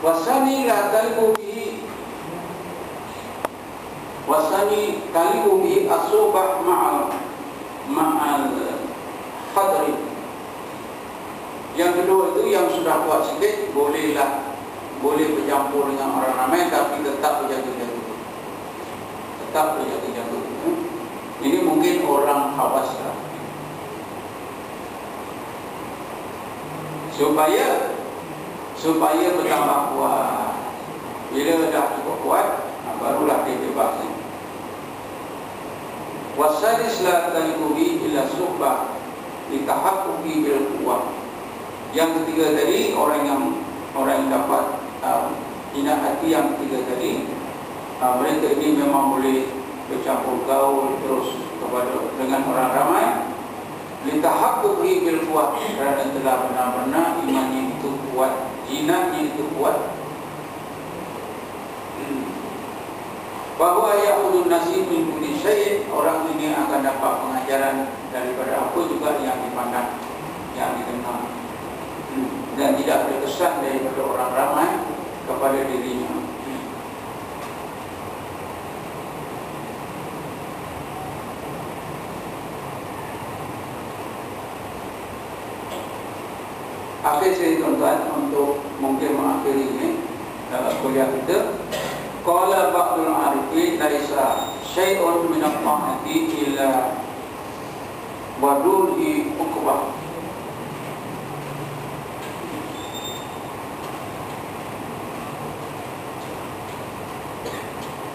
Wasani la talibu bihi as-subah ma'al hadri. Yang kedua itu yang sudah kuat sikit boleh bercampur dengan orang ramai, tapi tetap berjaga-jaga. Ini mungkin orang khawas lah. Supaya bertambah kuat. Bila dah cukup kuat, barulah dia bebas. Wasadis la tanikuhi illa subah litahaqquqi bil quwwah. Yang ketiga tadi, orang yang dapat hina hati yang ketiga tadi, mereka ini memang boleh bercampur gaul terus dengan orang ramai. Litahaqquqi bil quwwah, kerana telah benar-benar imannya itu kuat, jinahnya itu kuat. Bahwa ya'udun nasib min kulli syai', orang ini akan dapat pengajaran daripada apa juga yang dipandang, yang dikenal, dan tidak berkesan daripada orang ramai kepada dirinya. Akhir saya tuan-tuan, untuk mungkin mengakhiri ini kuliah kita. Qala ba'dul arifin laisa syai'un min at-ta'ati illa wadulhi uqbah.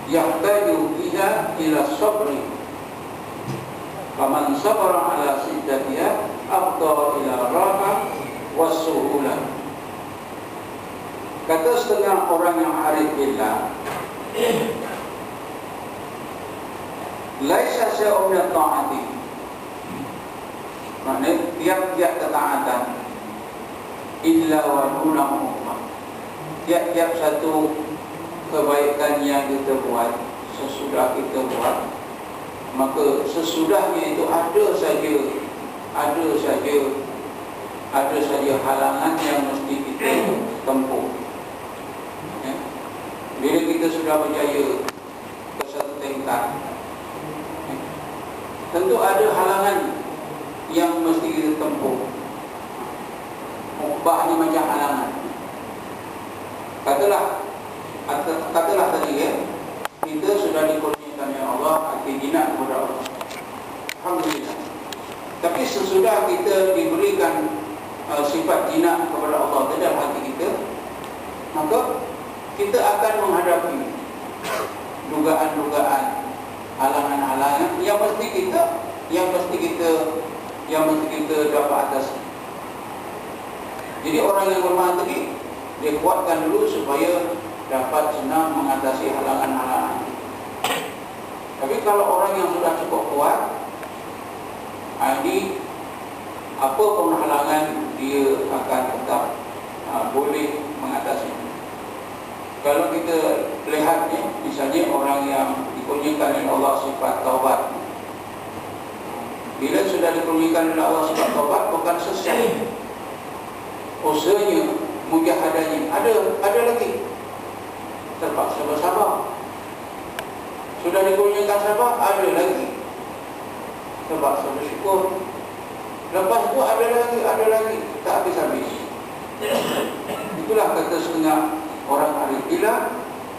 Yahtaju ila sabri. Faman sabara ala siddatiha afdha ila raha was-suhulah. Kata setengah orang yang arif billah, laisa syai'un min ta'ati, maknanya tiap-tiap ketaatan illa wa dunahu, tiap-tiap satu kebaikan yang kita buat, sesudah kita buat, maka sesudahnya itu ada saja halangan yang mesti kita tempuh. Bila kita sudah berjaya ke satu tingkat, tentu ada halangan yang mesti kita tempuh. Ubah ni macam halangan. Katalah tadi kita sudah dikurniakan oleh Allah hati jinak kepada Allah, alhamdulillah. Tapi sesudah kita diberikan sifat jinak kepada Allah dalam hati kita, maka kita akan menghadapi dugaan-dugaan, halangan-halangan yang mesti kita dapat atasi. Jadi orang yang bermahan tadi, dia kuatkan dulu supaya dapat senang mengatasi halangan-halangan. Tapi kalau orang yang sudah cukup kuat, ini apa pun halangan dia akan tetap boleh mengatasi. Kalau kita lihat misalnya orang yang dikurniakan oleh Allah sifat taubat, bila sudah dikurniakan oleh Allah sifat taubat, bukan selesai usahanya, mujahadahnya, ada lagi, terpaksa bersabar. Sudah dikurniakan sabar, ada lagi, terpaksa bersyukur. Lepas itu ada lagi, tak habis-habis. Itulah kata setengah orang arif billah,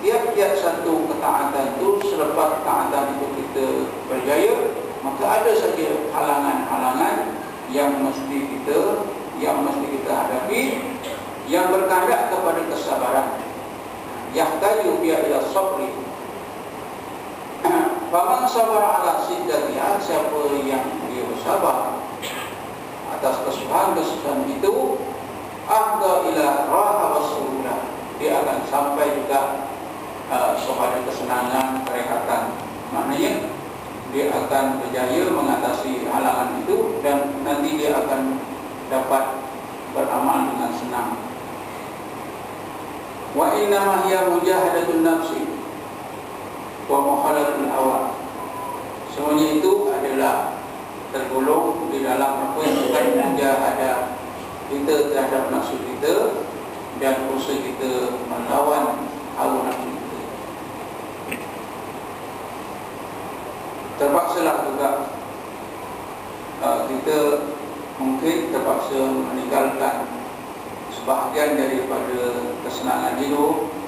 tiap-tiap satu ketaatan itu, selepas ketaatan itu kita berjaya, maka ada saja halangan-halangan yang mesti kita hadapi, yang berkehendak kepada kesabaran. Yahtaju biha ila sabri. Faman sabara ala siddatiha, siapa yang dia bersabar atas kesusahan itu, ahda ila raha was-suhulah, dia akan sampai juga kepada kesenangan, kerehatan. Maknanya dia akan berjaya mengatasi halangan itu, dan nanti dia akan dapat beramal dengan senang. Wa innama hiya mujahadatun nafsi wa mukhalatul hawa. Semuanya itu adalah tergolong di dalam apa yang bukan mujahadah kita terhadap nafsu kita dan usaha kita melawan hawa nafsu kita. Terpaksalah juga kita mungkin terpaksa meninggalkan sebahagian daripada kesenangan hidup.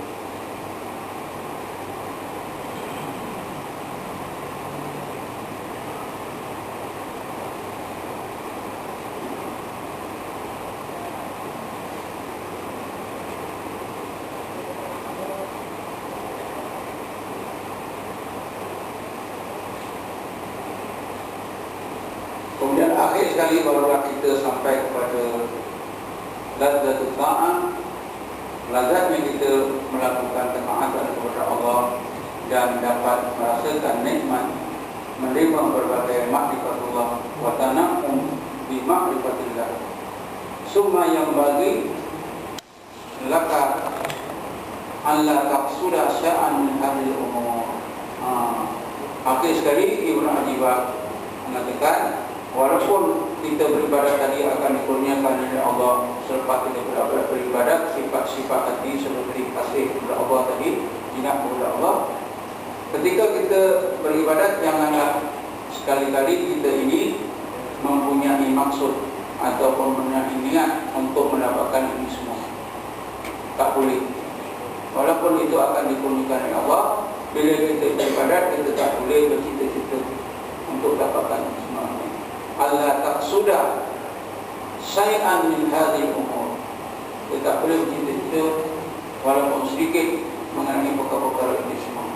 Kemudian akhir sekali barulah kita sampai kepada lazzatul ta'ah, lazatnya kita melakukan ketaatan kepada Allah dan dapat merasakan nikmat menerima berbagai ma'rifatullah wa tana'um bi ma'rifatillah. Summa yang bagi laka alla taqsuda sya'an min hadhihi umur. Akhir sekali Ibnu Ajibah mengatakan, walaupun kita beribadat tadi akan dikurniakan oleh Allah selepas kita beribadat, sifat-sifat hati seperti kasih kepada Allah tadi, ingat kepada Allah. Ketika kita beribadat, janganlah sekali-kali kita ini mempunyai maksud ataupun mempunyai niat untuk mendapatkan ini semua. Tak boleh. Walaupun itu akan dikurniakan oleh Allah, bila kita beribadat, kita tak boleh bercita-cita untuk dapatkan semua. Allah tak sudah syai'an min hadhil umur. Kita tak boleh bercita-cita walaupun sedikit mengenai perkara-perkara ini semua.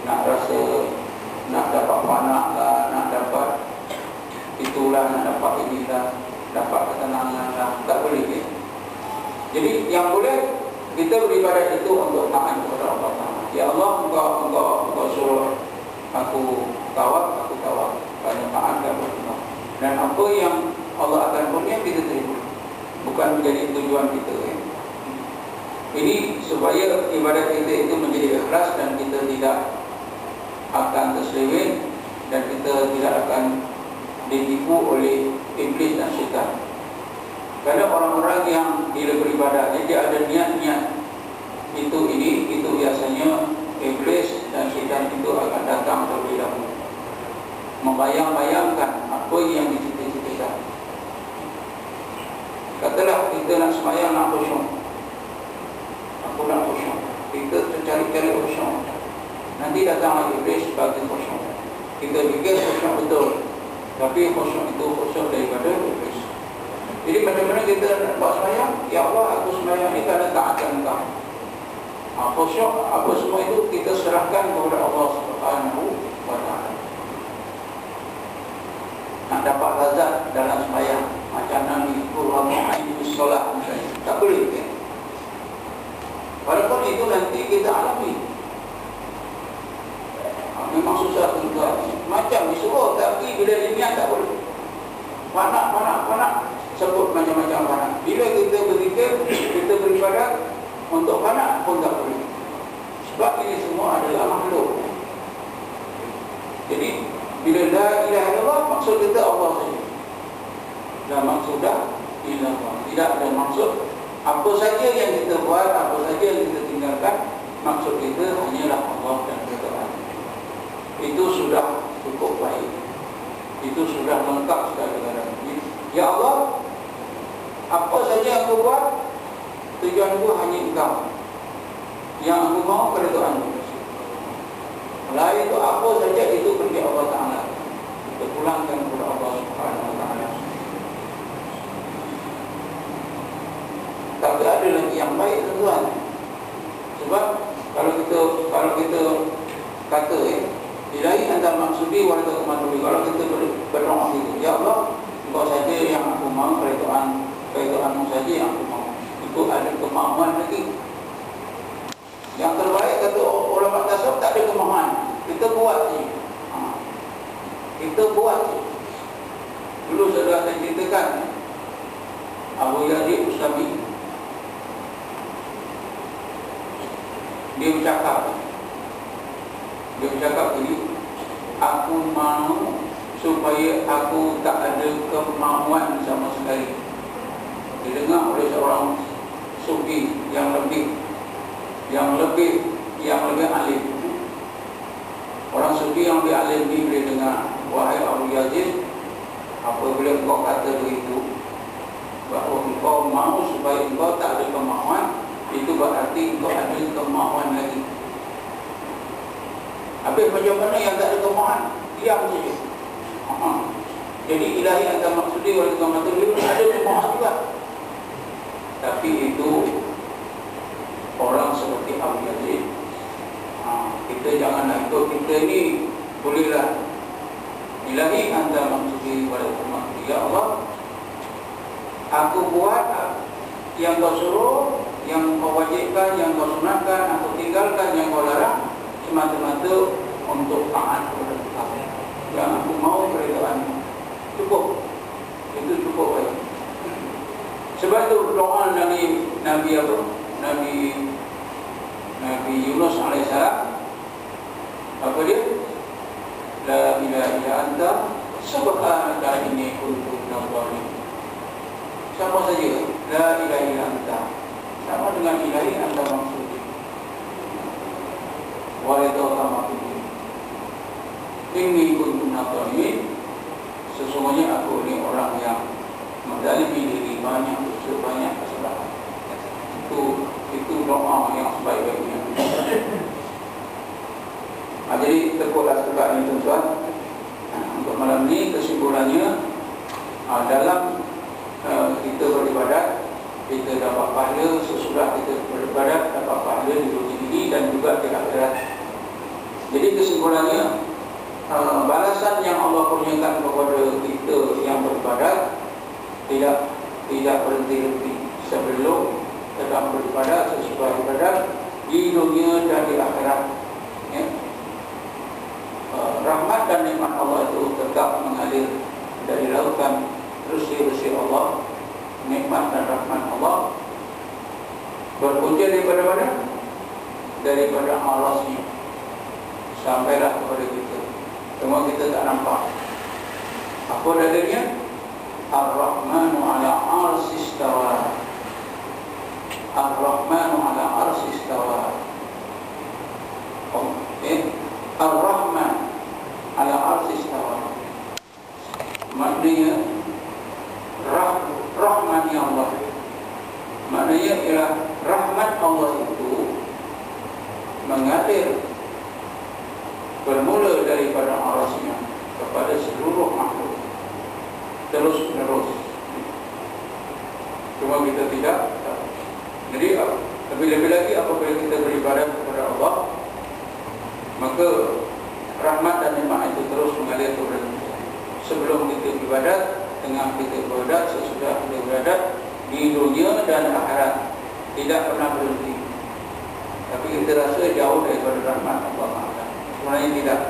Nak rasa, nak dapat panak lah, nak dapat itulah, nak dapat inilah, dapat ketenangan lah, tak boleh ya? Jadi yang boleh kita beribadat itu untuk taat kepada Allah. Ya Allah, engkau suruh aku tawaf, aku tawaf. Pada taat kepada Allah. Dan apa yang Allah akan kurnia kita terima, bukan menjadi tujuan kita ya. Ini supaya ibadat kita itu menjadi ikhlas dan kita tidak akan terseleweng dan kita tidak akan ditipu oleh iblis dan syaitan. Karena orang-orang yang bila beribadat dia ada niat-niat itu biasanya iblis dan syaitan itu akan datang terlebih dahulu, membayang-bayangkan apa yang dicita-citakan. Katalah kita nak sembahyang, nak khusyuk, aku nak khusyuk, kita cari-cari khusyuk, nanti datang iblis bagi khusyuk. Kita fikir khusyuk betul, tapi khusyuk itu khusyuk daripada iblis. Jadi bagaimana kita nak buat sembahyang? Ya Allah, aku sembahyang ini kerana taatkan Engkau. Khusyuk apa semua itu kita serahkan kepada Allah Subhanahu wa ta'ala. Nak dapat lazat dalam sembahyang macam Nabi Muhammad SAW misalnya, tak boleh kan? Walaupun itu nanti kita alami, memang susah tuan, macam disuruh tapi bila niat tak boleh. Panak sebut macam-macam panak. Bila kita berzikir, kita beribadat untuk panak pun tak boleh, sebab ini semua adalah makhluk. Jadi bila la ilaha illallah, maksud kita Allah saja. La maksudah illallah. Tidak ada maksud. Apa saja yang kita buat, apa saja yang kita tinggalkan, maksud kita hanyalah Allah dan Tuhan. Itu sudah cukup baik. Itu sudah lengkap segala-galanya. Ya Allah, apa saja yang aku buat, tujuanku hanya Engkau. Yang aku mau keridhaan. Lain itu apa saja itu pergi Allah Ta'ala. Kita pulangkan kepada Allah Subhanahu wa ta'ala. Tapi ada lagi yang baik tuan. Sebab kalau kita kata ilahi anta maksudi wa anta maksudi, kalau kita berdoa gitu, ya Allah, Engkau saja yang aku mau, keridhaanmu saja yang aku mau. Itu ada kemauan lagi. Yang terbaik kata ulama tasawuf, tak ada kemauan. Kita buat je. Kita buat je. Dulu sudah saya ceritakan Abu Yazid Bustami, dia bercakap ini, aku mahu supaya aku tak ada kemauan sama sekali. Didengar oleh seorang sufi yang yang lebih alim. Orang sufi yang lebih alim ni boleh dengar, wahai Abu Yazid, apabila engkau kata begitu, bahawa engkau mahu supaya engkau tak ada kemahuan, itu berarti engkau ada kemahuan lagi. Habis macam mana yang tak ada kemahuan? Diam saja. Jadi ilahi anda maksudi oleh Tuhan Matulil ada kemahuan juga. Tapi itu orang seperti Abu Yazid. Kita janganlah ikut. Kita ni bolehlah ilahi anda maksudi oleh Tuhan Matulil. Ya Allah, aku buat yang kau suruh, yang kau wajibkan, yang kau sunatkan, aku tinggalkan yang kau larang, semata-mata untuk taat kepada Tuhan. Yang aku mau keredaanmu. Cukup. Itu cukup baik. Sebab itu doa Nabi Yunus alaihissalam, apa dia? La ilaha illa anta subhanaka inni kuntu minadh dhalimin. Sama saja, la ilaha illa anta. Sama dengan ilahi anta maksudi. Wa ridha maksudi. Inni kuntu minadh dhalimin. Sesungguhnya aku ini orang yang menzalimi diri, banyak kesalahan. Itu doa yang sebaik-baiknya. Jadi terpulang juga ini tuan-tuan. Untuk malam ini kesimpulannya, dalam kita beribadat, kita dapat pahala sesudah kita beribadat, dapat pahala di dunia ini dan juga di akhirat. Jadi kesimpulannya, balasan yang Allah kurniakan kepada kita yang beribadat tidak berhenti sebelum sedang beribadat, sesudah ibadat di dunia dan di akhirat. Ya. Rahmat dan nikmat Allah itu tetap mengalir dari lautan resi-resi Allah. Nikmat dan rahmat Allah berpunca daripada mana? Daripada arasnya sampailah kepada kita. Cuma kita tak nampak. Apa dalilnya? Ar-Rahmanu ala arsi istawa. Ar-Rahmanu ala arsi istawa. Ar-Rahman ala arsi istawa. Maknanya Rahman ya Allah. Maknanya ialah rahmat Allah itu mengalir bermula daripada arasnya kepada seluruh makhluk terus menerus. Cuma kita tidak. Jadi lebih-lebih lagi apabila kita beribadat kepada Allah, maka rahmat dan nikmat itu terus mengalir kepada kita. Sebelum kita beribadat, tengah kita beribadat, sesudah kita beribadat, di dunia dan akhirat tidak pernah berhenti. Tapi kita rasa jauh daripada rahmat Allah. Sebenarnya tidak.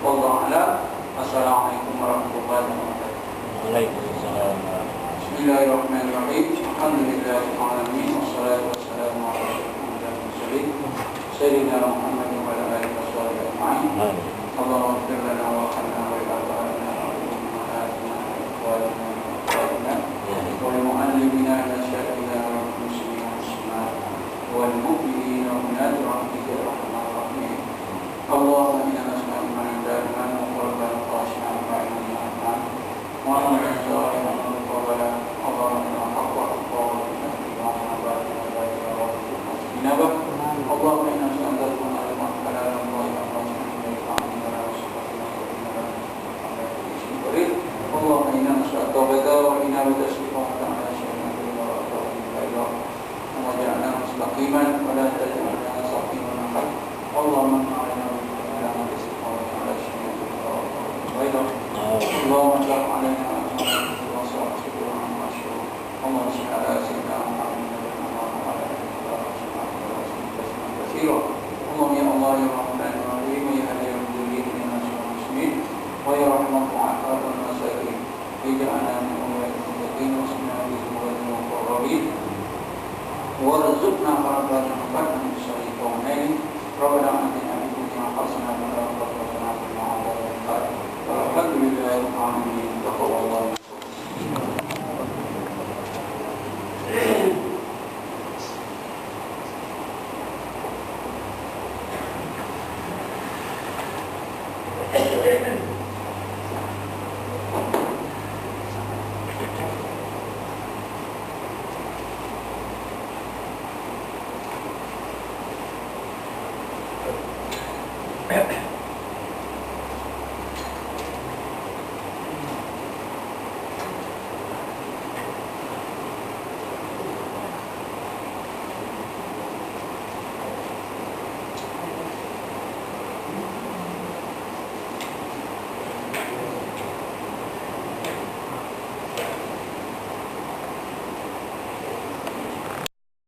Wallahu a'lam. Assalamualaikum warahmatullahi wabarakatuh. Waalaikumsalam. Bismillahirrahmanirrahim. Alhamdulillahil alamin wassalatu wassalamu ala asyrofil mursalin sayyidina Muhammad wa ala alihi washabihi ajma'in. Allahumma ighfir lana wa warhamna wa ighfirna wa ummahatina wa ikhwanina wa akhawatuna wa lil mu'allimina wa syaikina wa muslimina wal mu'minina wa mu'minati rahmatika ya arhamar rahimin. Allahumma inna nas'aluka imanan da'iman wa qalban khashi'an wa ilman nafi'an wa amalan salihan mutaqabbalan. Allahumma inna haqqa haqqaka wa inna Allahumma inna nas'aluka al-ilma halalan thayyiban Allahumma inna nas'aluka tawbata wa inabata istiqamatan ala syari'atika wa ta'ala wa ja'alna mustaqiman wa la taj'alna saqiman ahad. Allahumma inna ala istiqamatan ala syari'atika wa ta'ala Allahumma salli alaina wa sallim ala masyhur. Allahumma salli ala sayyidina Muhammad wa ala alihi wa sahbihi. Allahumma ya Allah ya Rahman ya Rahim ya Hadi ya Mujib ya Nasir muslimin wa ya Rahman wa masakin. Ij'alna min awliya'i muttaqin wa sunna bihi wa muqarrabin warzuqna qarabatan min syarri qawmin. Rabbana